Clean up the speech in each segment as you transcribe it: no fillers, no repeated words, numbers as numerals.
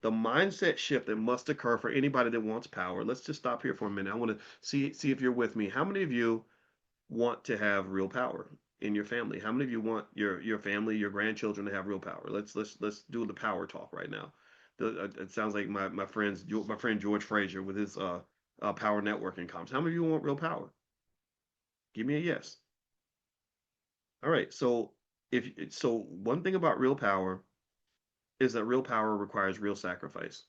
The mindset shift that must occur for anybody that wants power. Let's just stop here for a minute. I want to see if you're with me. How many of you want to have real power in your family? How many of you want your family, your grandchildren to have real power? Let's do the power talk right now. It sounds like my friend George Fraser with his power networking comms. How many of you want real power? Give me a yes. All right. So one thing about real power is that real power requires real sacrifice.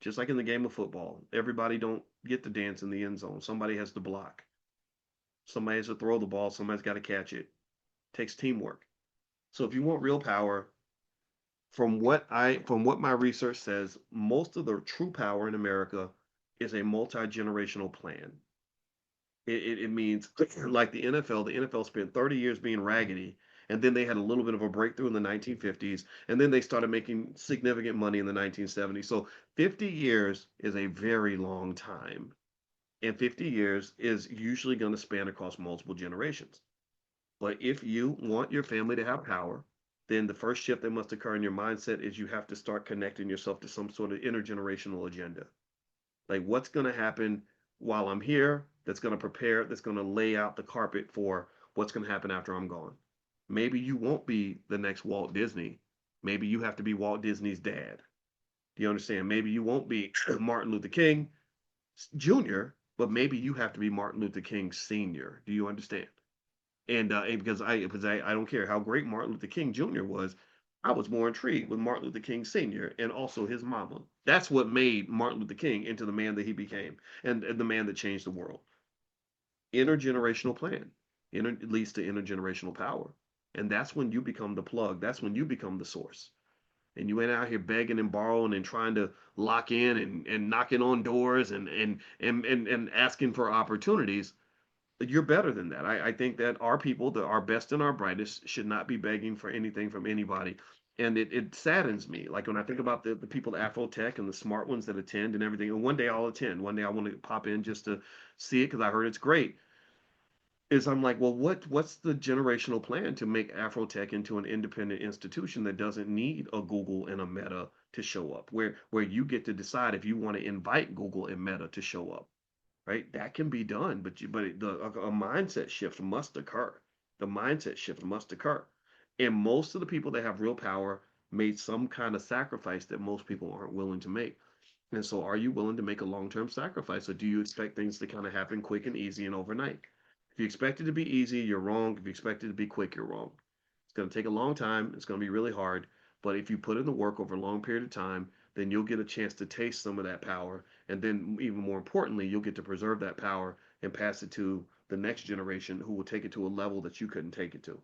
Just like in the game of football, everybody don't get to dance in the end zone. Somebody has to block. Somebody has to throw the ball. Somebody's got to catch it. It takes teamwork. So if you want real power, from what my research says, most of the true power in America is a multi-generational plan. It means like the NFL. The NFL spent 30 years being raggedy, and then they had a little bit of a breakthrough in the 1950s, and then they started making significant money in the 1970s. So 50 years is a very long time, and 50 years is usually going to span across multiple generations. But if you want your family to have power, then the first shift that must occur in your mindset is you have to start connecting yourself to some sort of intergenerational agenda. Like what's going to happen while I'm here that's going to lay out the carpet for what's going to happen after I'm gone. Maybe you won't be the next Walt Disney. Maybe you have to be Walt Disney's dad. Do you understand? Maybe you won't be Martin Luther King Jr., but maybe you have to be Martin Luther King Sr. Do you understand? And because I don't care how great Martin Luther King Jr. was, I was more intrigued with Martin Luther King Sr. and also his mama. That's what made Martin Luther King into the man that he became and the man that changed the world. Intergenerational plan. It leads to intergenerational power. And that's when you become the plug. That's when you become the source. And you ain't out here begging and borrowing and trying to lock in and knocking on doors and asking for opportunities. You're better than that. I think that our people, our best and our brightest, should not be begging for anything from anybody. And it saddens me. Like when I think about the people at Afrotech and the smart ones that attend and everything. And one day I'll attend. One day I want to pop in just to see it because I heard it's great. Is I'm like, well, what's the generational plan to make Afrotech into an independent institution that doesn't need a Google and a Meta to show up, where you get to decide if you want to invite Google and Meta to show up, right? That can be done, a mindset shift must occur. The mindset shift must occur. And most of the people that have real power made some kind of sacrifice that most people aren't willing to make. And so, are you willing to make a long term sacrifice, or do you expect things to kind of happen quick and easy and overnight? If you expect it to be easy, you're wrong. If you expect it to be quick, you're wrong. It's going to take a long time. It's going to be really hard. But if you put in the work over a long period of time, then you'll get a chance to taste some of that power. And then, even more importantly, you'll get to preserve that power and pass it to the next generation who will take it to a level that you couldn't take it to.